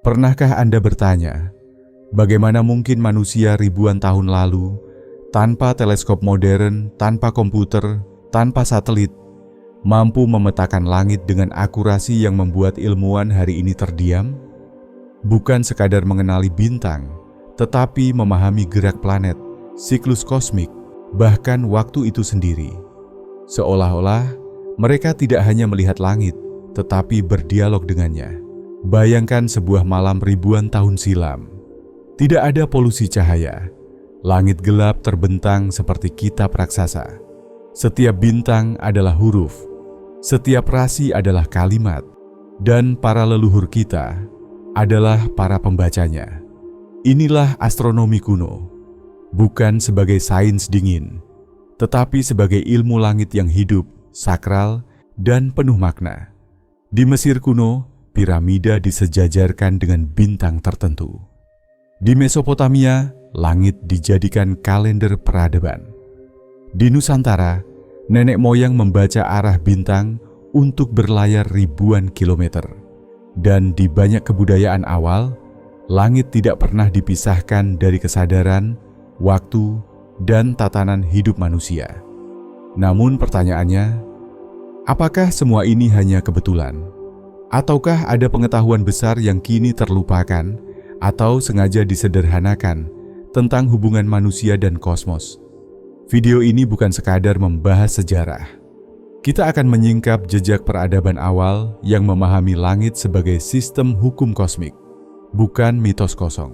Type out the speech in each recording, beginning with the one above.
Pernahkah Anda bertanya, bagaimana mungkin manusia ribuan tahun lalu, tanpa teleskop modern, tanpa komputer, tanpa satelit, mampu memetakan langit dengan akurasi yang membuat ilmuwan hari ini terdiam? Bukan sekadar mengenali bintang, tetapi memahami gerak planet, siklus kosmik, bahkan waktu itu sendiri. Seolah-olah mereka tidak hanya melihat langit, tetapi berdialog dengannya. Bayangkan sebuah malam ribuan tahun silam. Tidak ada polusi cahaya. Langit gelap terbentang seperti kitab raksasa. Setiap bintang adalah huruf. Setiap rasi adalah kalimat. Dan para leluhur kita adalah para pembacanya. Inilah astronomi kuno. Bukan sebagai sains dingin, tetapi sebagai ilmu langit yang hidup, sakral, dan penuh makna. Di Mesir kuno, piramida disejajarkan dengan bintang tertentu. Di Mesopotamia, langit dijadikan kalender peradaban. Di Nusantara, nenek moyang membaca arah bintang untuk berlayar ribuan kilometer. Dan di banyak kebudayaan awal, langit tidak pernah dipisahkan dari kesadaran, waktu, dan tatanan hidup manusia. Namun pertanyaannya, apakah semua ini hanya kebetulan? Ataukah ada pengetahuan besar yang kini terlupakan atau sengaja disederhanakan tentang hubungan manusia dan kosmos? Video ini bukan sekadar membahas sejarah. Kita akan menyingkap jejak peradaban awal yang memahami langit sebagai sistem hukum kosmik, bukan mitos kosong.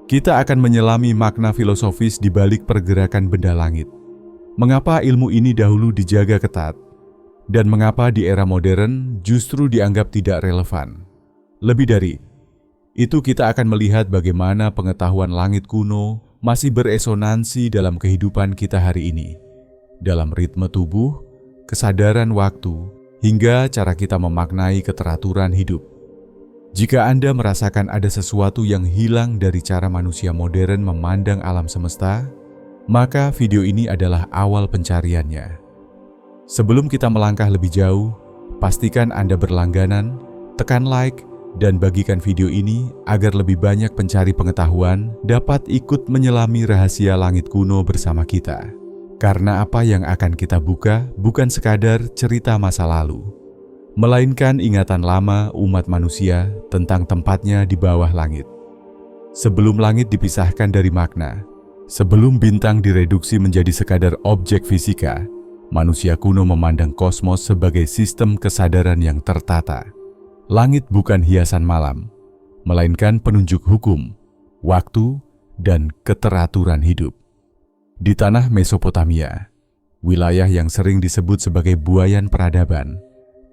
Kita akan menyelami makna filosofis di balik pergerakan benda langit. Mengapa ilmu ini dahulu dijaga ketat, dan mengapa di era modern justru dianggap tidak relevan? Lebih dari itu, kita akan melihat bagaimana pengetahuan langit kuno masih beresonansi dalam kehidupan kita hari ini, dalam ritme tubuh, kesadaran waktu, hingga cara kita memaknai keteraturan hidup. Jika Anda merasakan ada sesuatu yang hilang dari cara manusia modern memandang alam semesta, maka video ini adalah awal pencariannya. Sebelum kita melangkah lebih jauh, pastikan Anda berlangganan, tekan like, dan bagikan video ini agar lebih banyak pencari pengetahuan dapat ikut menyelami rahasia langit kuno bersama kita. Karena apa yang akan kita buka bukan sekadar cerita masa lalu, melainkan ingatan lama umat manusia tentang tempatnya di bawah langit. Sebelum langit dipisahkan dari makna, sebelum bintang direduksi menjadi sekadar objek fisika, manusia kuno memandang kosmos sebagai sistem kesadaran yang tertata. Langit bukan hiasan malam, melainkan penunjuk hukum, waktu, dan keteraturan hidup. Di tanah Mesopotamia, wilayah yang sering disebut sebagai buayan peradaban,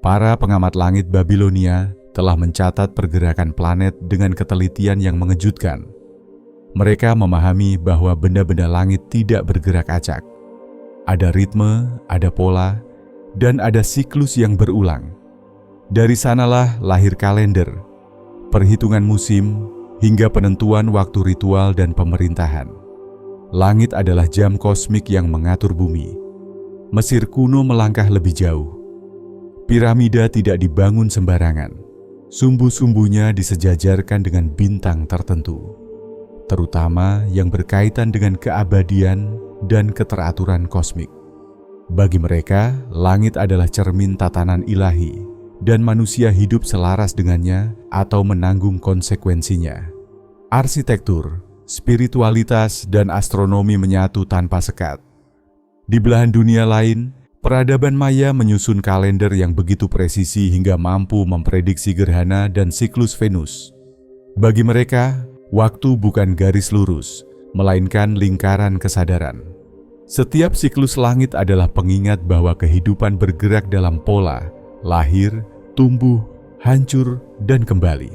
para pengamat langit Babilonia telah mencatat pergerakan planet dengan ketelitian yang mengejutkan. Mereka memahami bahwa benda-benda langit tidak bergerak acak. Ada ritme, ada pola, dan ada siklus yang berulang. Dari sanalah lahir kalender, perhitungan musim, hingga penentuan waktu ritual dan pemerintahan. Langit adalah jam kosmik yang mengatur bumi. Mesir kuno melangkah lebih jauh. Piramida tidak dibangun sembarangan. Sumbu-sumbunya disejajarkan dengan bintang tertentu, terutama yang berkaitan dengan keabadian dan keteraturan kosmik. Bagi mereka, langit adalah cermin tatanan ilahi, dan manusia hidup selaras dengannya atau menanggung konsekuensinya. Arsitektur, spiritualitas, dan astronomi menyatu tanpa sekat. Di belahan dunia lain, peradaban Maya menyusun kalender yang begitu presisi hingga mampu memprediksi gerhana dan siklus Venus. Bagi mereka, waktu bukan garis lurus, melainkan lingkaran kesadaran. Setiap siklus langit adalah pengingat bahwa kehidupan bergerak dalam pola, lahir, tumbuh, hancur, dan kembali.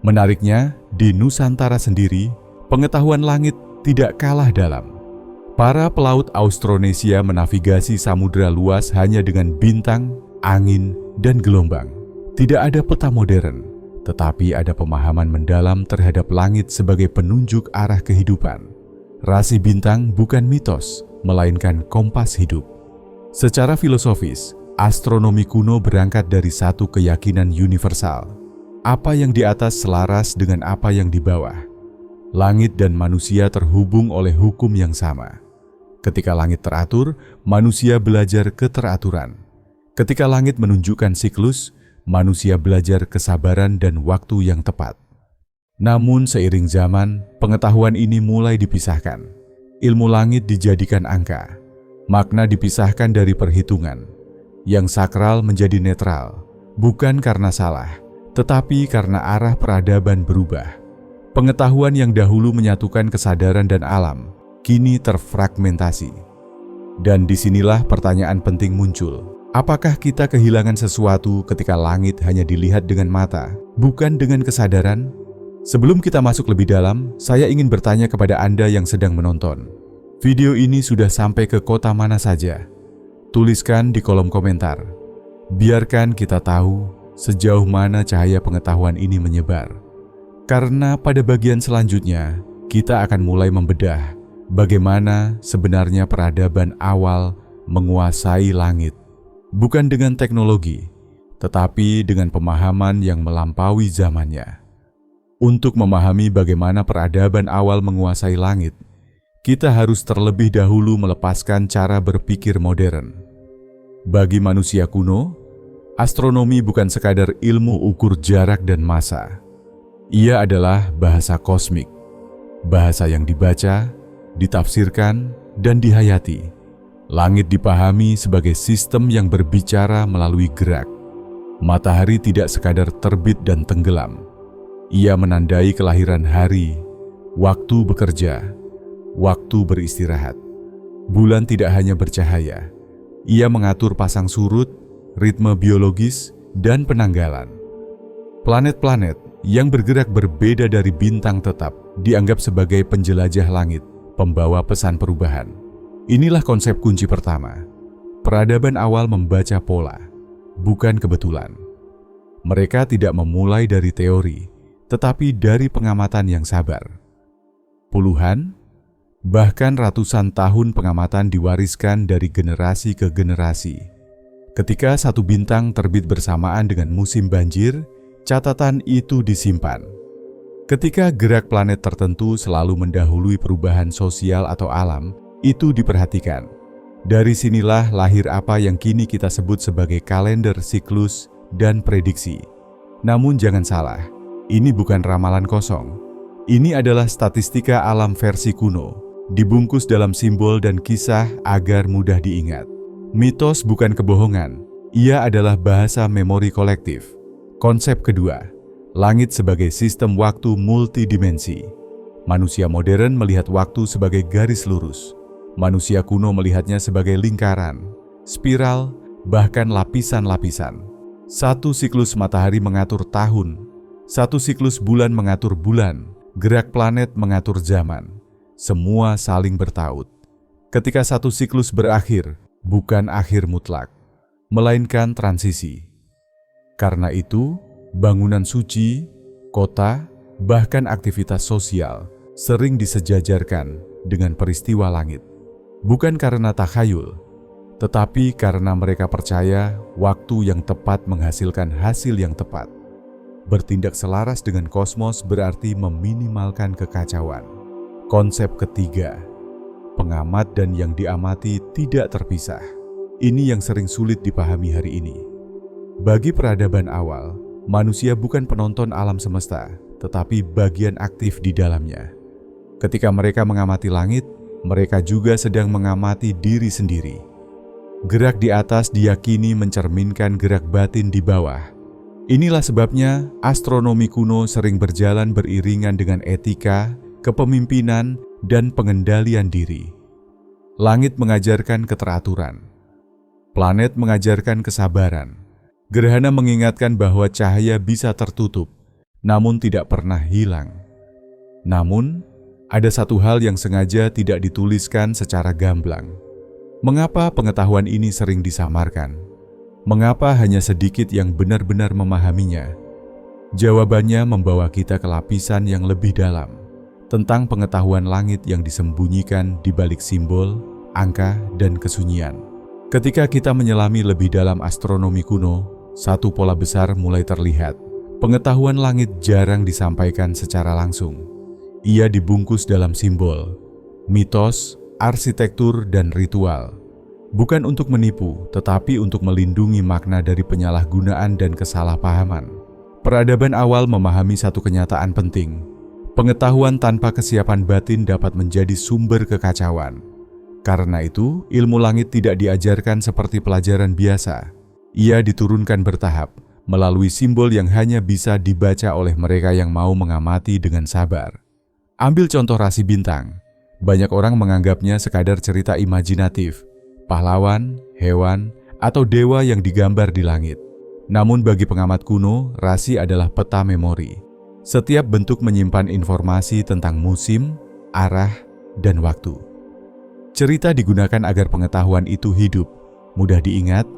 Menariknya, di Nusantara sendiri, pengetahuan langit tidak kalah dalam. Para pelaut Austronesia menavigasi samudera luas hanya dengan bintang, angin, dan gelombang. Tidak ada peta modern, tetapi ada pemahaman mendalam terhadap langit sebagai penunjuk arah kehidupan. Rasi bintang bukan mitos, melainkan kompas hidup. Secara filosofis, astronomi kuno berangkat dari satu keyakinan universal. Apa yang di atas selaras dengan apa yang di bawah. Langit dan manusia terhubung oleh hukum yang sama. Ketika langit teratur, manusia belajar keteraturan. Ketika langit menunjukkan siklus, manusia belajar kesabaran dan waktu yang tepat. Namun seiring zaman, pengetahuan ini mulai dipisahkan. Ilmu langit dijadikan angka, makna dipisahkan dari perhitungan. Yang sakral menjadi netral, bukan karena salah, tetapi karena arah peradaban berubah. Pengetahuan yang dahulu menyatukan kesadaran dan alam, kini terfragmentasi. Dan disinilah pertanyaan penting muncul. Apakah kita kehilangan sesuatu ketika langit hanya dilihat dengan mata, bukan dengan kesadaran? Sebelum kita masuk lebih dalam, saya ingin bertanya kepada Anda yang sedang menonton. Video ini sudah sampai ke kota mana saja? Tuliskan di kolom komentar. Biarkan kita tahu sejauh mana cahaya pengetahuan ini menyebar. Karena pada bagian selanjutnya, kita akan mulai membedah bagaimana sebenarnya peradaban awal menguasai langit. Bukan dengan teknologi, tetapi dengan pemahaman yang melampaui zamannya. Untuk memahami bagaimana peradaban awal menguasai langit, kita harus terlebih dahulu melepaskan cara berpikir modern. Bagi manusia kuno, astronomi bukan sekadar ilmu ukur jarak dan massa. Ia adalah bahasa kosmik, bahasa yang dibaca, ditafsirkan, dan dihayati. Langit dipahami sebagai sistem yang berbicara melalui gerak. Matahari tidak sekadar terbit dan tenggelam. Ia menandai kelahiran hari, waktu bekerja, waktu beristirahat. Bulan tidak hanya bercahaya, ia mengatur pasang surut, ritme biologis, dan penanggalan. Planet-planet yang bergerak berbeda dari bintang tetap dianggap sebagai penjelajah langit, pembawa pesan perubahan. Inilah konsep kunci pertama. Peradaban awal membaca pola, bukan kebetulan. Mereka tidak memulai dari teori, tetapi dari pengamatan yang sabar. Puluhan, bahkan ratusan tahun pengamatan diwariskan dari generasi ke generasi. Ketika satu bintang terbit bersamaan dengan musim banjir, catatan itu disimpan. Ketika gerak planet tertentu selalu mendahului perubahan sosial atau alam, itu diperhatikan. Dari sinilah lahir apa yang kini kita sebut sebagai kalender siklus dan prediksi. Namun jangan salah, ini bukan ramalan kosong. Ini adalah statistika alam versi kuno, dibungkus dalam simbol dan kisah agar mudah diingat. Mitos bukan kebohongan, ia adalah bahasa memori kolektif. Konsep kedua, langit sebagai sistem waktu multidimensi. Manusia modern melihat waktu sebagai garis lurus. Manusia kuno melihatnya sebagai lingkaran, spiral, bahkan lapisan-lapisan. Satu siklus matahari mengatur tahun, satu siklus bulan mengatur bulan, gerak planet mengatur zaman. Semua saling bertaut. Ketika satu siklus berakhir, bukan akhir mutlak, melainkan transisi. Karena itu, bangunan suci, kota, bahkan aktivitas sosial sering disejajarkan dengan peristiwa langit. Bukan karena takhayul, tetapi karena mereka percaya waktu yang tepat menghasilkan hasil yang tepat. Bertindak selaras dengan kosmos berarti meminimalkan kekacauan. Konsep ketiga, pengamat dan yang diamati tidak terpisah. Ini yang sering sulit dipahami hari ini. Bagi peradaban awal, manusia bukan penonton alam semesta, tetapi bagian aktif di dalamnya. Ketika mereka mengamati langit, mereka juga sedang mengamati diri sendiri. Gerak di atas diyakini mencerminkan gerak batin di bawah. Inilah sebabnya astronomi kuno sering berjalan beriringan dengan etika, kepemimpinan, dan pengendalian diri. Langit mengajarkan keteraturan. Planet mengajarkan kesabaran. Gerhana mengingatkan bahwa cahaya bisa tertutup, namun tidak pernah hilang. Namun, ada satu hal yang sengaja tidak dituliskan secara gamblang. Mengapa pengetahuan ini sering disamarkan? Mengapa hanya sedikit yang benar-benar memahaminya? Jawabannya membawa kita ke lapisan yang lebih dalam, tentang pengetahuan langit yang disembunyikan di balik simbol, angka, dan kesunyian. Ketika kita menyelami lebih dalam astronomi kuno, satu pola besar mulai terlihat. Pengetahuan langit jarang disampaikan secara langsung. Ia dibungkus dalam simbol, mitos, arsitektur, dan ritual. Bukan untuk menipu, tetapi untuk melindungi makna dari penyalahgunaan dan kesalahpahaman. Peradaban awal memahami satu kenyataan penting. Pengetahuan tanpa kesiapan batin dapat menjadi sumber kekacauan. Karena itu, ilmu langit tidak diajarkan seperti pelajaran biasa. Ia diturunkan bertahap, melalui simbol yang hanya bisa dibaca oleh mereka yang mau mengamati dengan sabar. Ambil contoh rasi bintang. Banyak orang menganggapnya sekadar cerita imajinatif, pahlawan, hewan, atau dewa yang digambar di langit. Namun bagi pengamat kuno, rasi adalah peta memori. Setiap bentuk menyimpan informasi tentang musim, arah, dan waktu. Cerita digunakan agar pengetahuan itu hidup, mudah diingat,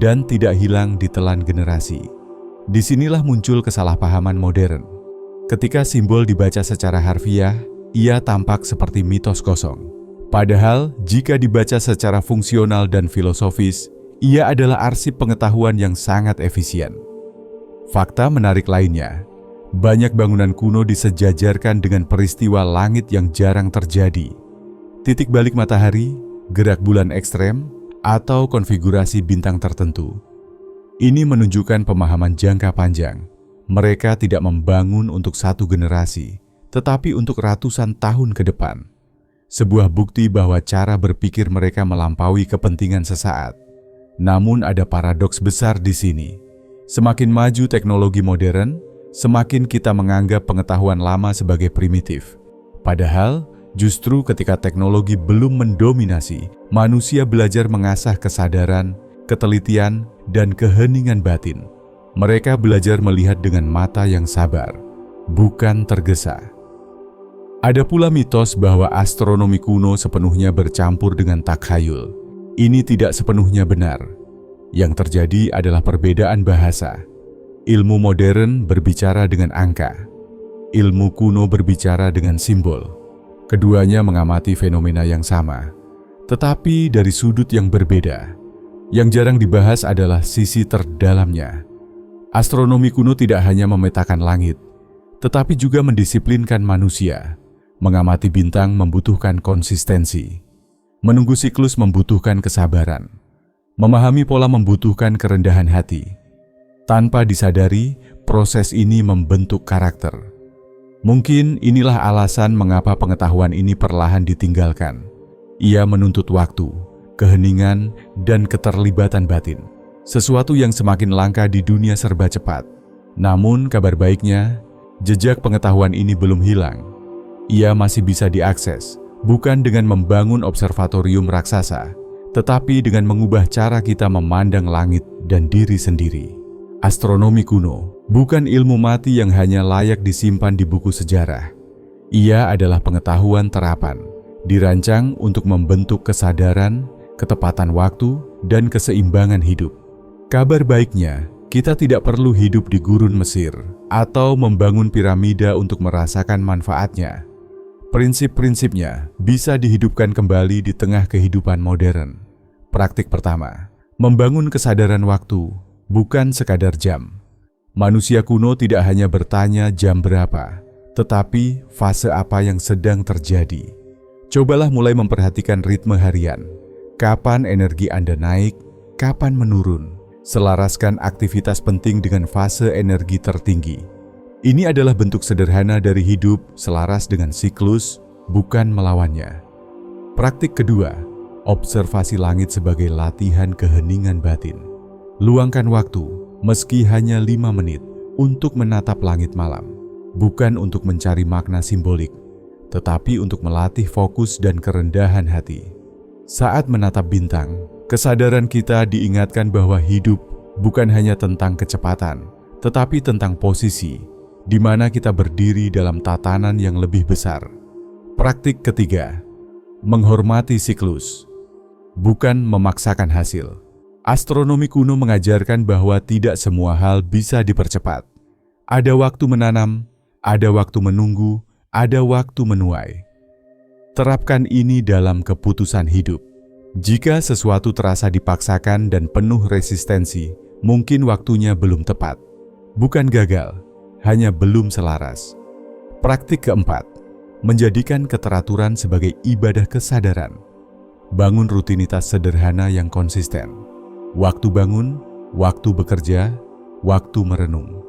dan tidak hilang ditelan generasi. Disinilah muncul kesalahpahaman modern. Ketika simbol dibaca secara harfiah, ia tampak seperti mitos kosong. Padahal, jika dibaca secara fungsional dan filosofis, ia adalah arsip pengetahuan yang sangat efisien. Fakta menarik lainnya, banyak bangunan kuno disejajarkan dengan peristiwa langit yang jarang terjadi. Titik balik matahari, gerak bulan ekstrem, atau konfigurasi bintang tertentu. Ini menunjukkan pemahaman jangka panjang. Mereka tidak membangun untuk satu generasi, tetapi untuk ratusan tahun ke depan. Sebuah bukti bahwa cara berpikir mereka melampaui kepentingan sesaat. Namun ada paradoks besar di sini. Semakin maju teknologi modern, semakin kita menganggap pengetahuan lama sebagai primitif. Padahal, justru ketika teknologi belum mendominasi, manusia belajar mengasah kesadaran, ketelitian, dan keheningan batin. Mereka belajar melihat dengan mata yang sabar, bukan tergesa. Ada pula mitos bahwa astronomi kuno sepenuhnya bercampur dengan takhayul. Ini tidak sepenuhnya benar. Yang terjadi adalah perbedaan bahasa. Ilmu modern berbicara dengan angka. Ilmu kuno berbicara dengan simbol. Keduanya mengamati fenomena yang sama, tetapi dari sudut yang berbeda. Yang jarang dibahas adalah sisi terdalamnya. Astronomi kuno tidak hanya memetakan langit, tetapi juga mendisiplinkan manusia. Mengamati bintang membutuhkan konsistensi. Menunggu siklus membutuhkan kesabaran. Memahami pola membutuhkan kerendahan hati. Tanpa disadari, proses ini membentuk karakter. Mungkin inilah alasan mengapa pengetahuan ini perlahan ditinggalkan. Ia menuntut waktu, keheningan, dan keterlibatan batin. Sesuatu yang semakin langka di dunia serba cepat. Namun kabar baiknya, jejak pengetahuan ini belum hilang. Ia masih bisa diakses, bukan dengan membangun observatorium raksasa, tetapi dengan mengubah cara kita memandang langit dan diri sendiri. Astronomi kuno bukan ilmu mati yang hanya layak disimpan di buku sejarah. Ia adalah pengetahuan terapan, dirancang untuk membentuk kesadaran, ketepatan waktu, dan keseimbangan hidup. Kabar baiknya, kita tidak perlu hidup di gurun Mesir atau membangun piramida untuk merasakan manfaatnya. Prinsip-prinsipnya bisa dihidupkan kembali di tengah kehidupan modern. Praktik pertama, membangun kesadaran waktu, bukan sekadar jam. Manusia kuno tidak hanya bertanya jam berapa, tetapi fase apa yang sedang terjadi. Cobalah mulai memperhatikan ritme harian. Kapan energi Anda naik, kapan menurun. Selaraskan aktivitas penting dengan fase energi tertinggi. Ini adalah bentuk sederhana dari hidup selaras dengan siklus, bukan melawannya. Praktik kedua, observasi langit sebagai latihan keheningan batin. Luangkan waktu, meski hanya 5 menit, untuk menatap langit malam. Bukan untuk mencari makna simbolik, tetapi untuk melatih fokus dan kerendahan hati. Saat menatap bintang, kesadaran kita diingatkan bahwa hidup bukan hanya tentang kecepatan, tetapi tentang posisi, di mana kita berdiri dalam tatanan yang lebih besar. Praktik ketiga, menghormati siklus, bukan memaksakan hasil. Astronomi kuno mengajarkan bahwa tidak semua hal bisa dipercepat. Ada waktu menanam, ada waktu menunggu, ada waktu menuai. Terapkan ini dalam keputusan hidup. Jika sesuatu terasa dipaksakan dan penuh resistensi, mungkin waktunya belum tepat. Bukan gagal, hanya belum selaras. Praktik keempat, menjadikan keteraturan sebagai ibadah kesadaran. Bangun rutinitas sederhana yang konsisten. Waktu bangun, waktu bekerja, waktu merenung.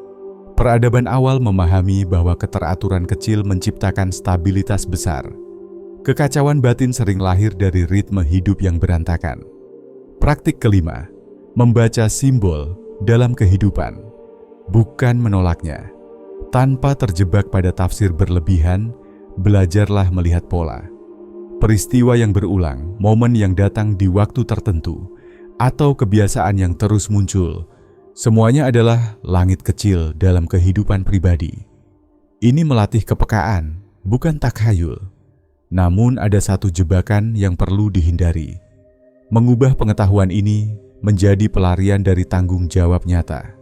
Peradaban awal memahami bahwa keteraturan kecil menciptakan stabilitas besar. Kekacauan batin sering lahir dari ritme hidup yang berantakan. Praktik kelima, membaca simbol dalam kehidupan, bukan menolaknya. Tanpa terjebak pada tafsir berlebihan, belajarlah melihat pola. Peristiwa yang berulang, momen yang datang di waktu tertentu, atau kebiasaan yang terus muncul, semuanya adalah langit kecil dalam kehidupan pribadi. Ini melatih kepekaan, bukan takhayul. Namun ada satu jebakan yang perlu dihindari. Mengubah pengetahuan ini menjadi pelarian dari tanggung jawab nyata.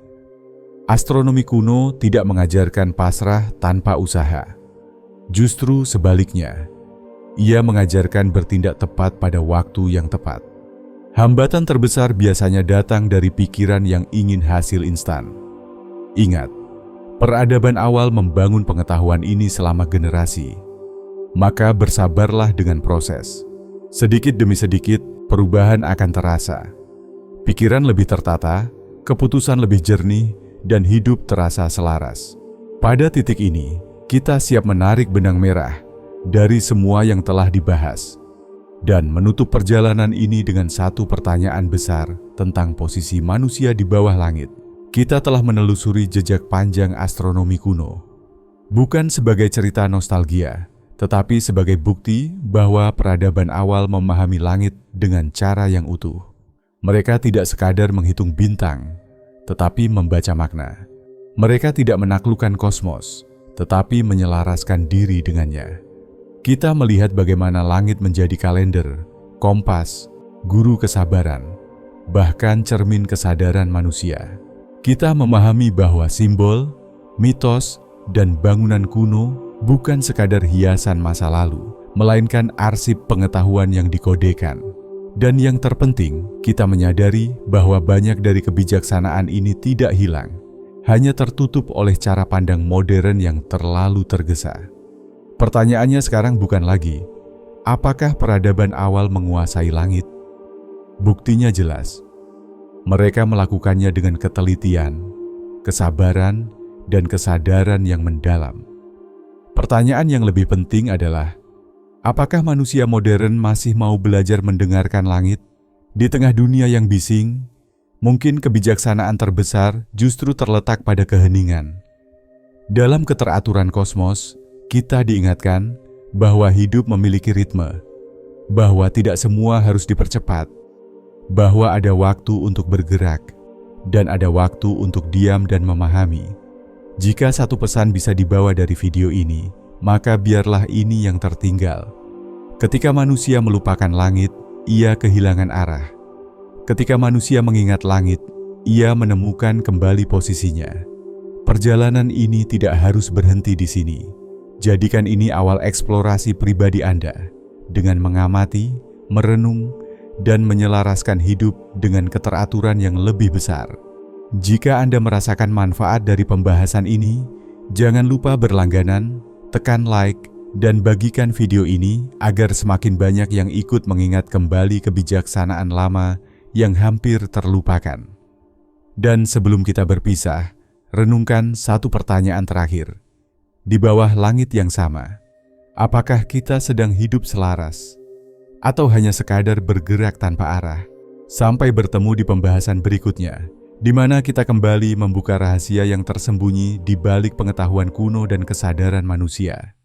Astronomi kuno tidak mengajarkan pasrah tanpa usaha. Justru sebaliknya, ia mengajarkan bertindak tepat pada waktu yang tepat. Hambatan terbesar biasanya datang dari pikiran yang ingin hasil instan. Ingat, peradaban awal membangun pengetahuan ini selama generasi. Maka bersabarlah dengan proses. Sedikit demi sedikit, perubahan akan terasa. Pikiran lebih tertata, keputusan lebih jernih, dan hidup terasa selaras. Pada titik ini, kita siap menarik benang merah dari semua yang telah dibahas dan menutup perjalanan ini dengan satu pertanyaan besar tentang posisi manusia di bawah langit. Kita telah menelusuri jejak panjang astronomi kuno, bukan sebagai cerita nostalgia, tetapi sebagai bukti bahwa peradaban awal memahami langit dengan cara yang utuh. Mereka tidak sekadar menghitung bintang, tetapi membaca makna. Mereka tidak menaklukkan kosmos, tetapi menyelaraskan diri dengannya. Kita melihat bagaimana langit menjadi kalender, kompas, guru kesabaran, bahkan cermin kesadaran manusia. Kita memahami bahwa simbol, mitos, dan bangunan kuno bukan sekadar hiasan masa lalu, melainkan arsip pengetahuan yang dikodekan. Dan yang terpenting, kita menyadari bahwa banyak dari kebijaksanaan ini tidak hilang, hanya tertutup oleh cara pandang modern yang terlalu tergesa. Pertanyaannya sekarang bukan lagi, apakah peradaban awal menguasai langit? Buktinya jelas. Mereka melakukannya dengan ketelitian, kesabaran, dan kesadaran yang mendalam. Pertanyaan yang lebih penting adalah, apakah manusia modern masih mau belajar mendengarkan langit? Di tengah dunia yang bising, mungkin kebijaksanaan terbesar justru terletak pada keheningan. Dalam keteraturan kosmos, kita diingatkan bahwa hidup memiliki ritme, bahwa tidak semua harus dipercepat, bahwa ada waktu untuk bergerak, dan ada waktu untuk diam dan memahami. Jika satu pesan bisa dibawa dari video ini, maka biarlah ini yang tertinggal. Ketika manusia melupakan langit, ia kehilangan arah. Ketika manusia mengingat langit, ia menemukan kembali posisinya. Perjalanan ini tidak harus berhenti di sini. Jadikan ini awal eksplorasi pribadi Anda, dengan mengamati, merenung, dan menyelaraskan hidup dengan keteraturan yang lebih besar. Jika Anda merasakan manfaat dari pembahasan ini, jangan lupa berlangganan, tekan like, dan bagikan video ini agar semakin banyak yang ikut mengingat kembali kebijaksanaan lama yang hampir terlupakan. Dan sebelum kita berpisah, renungkan satu pertanyaan terakhir. Di bawah langit yang sama, apakah kita sedang hidup selaras? Atau hanya sekadar bergerak tanpa arah? Sampai bertemu di pembahasan berikutnya, di mana kita kembali membuka rahasia yang tersembunyi di balik pengetahuan kuno dan kesadaran manusia.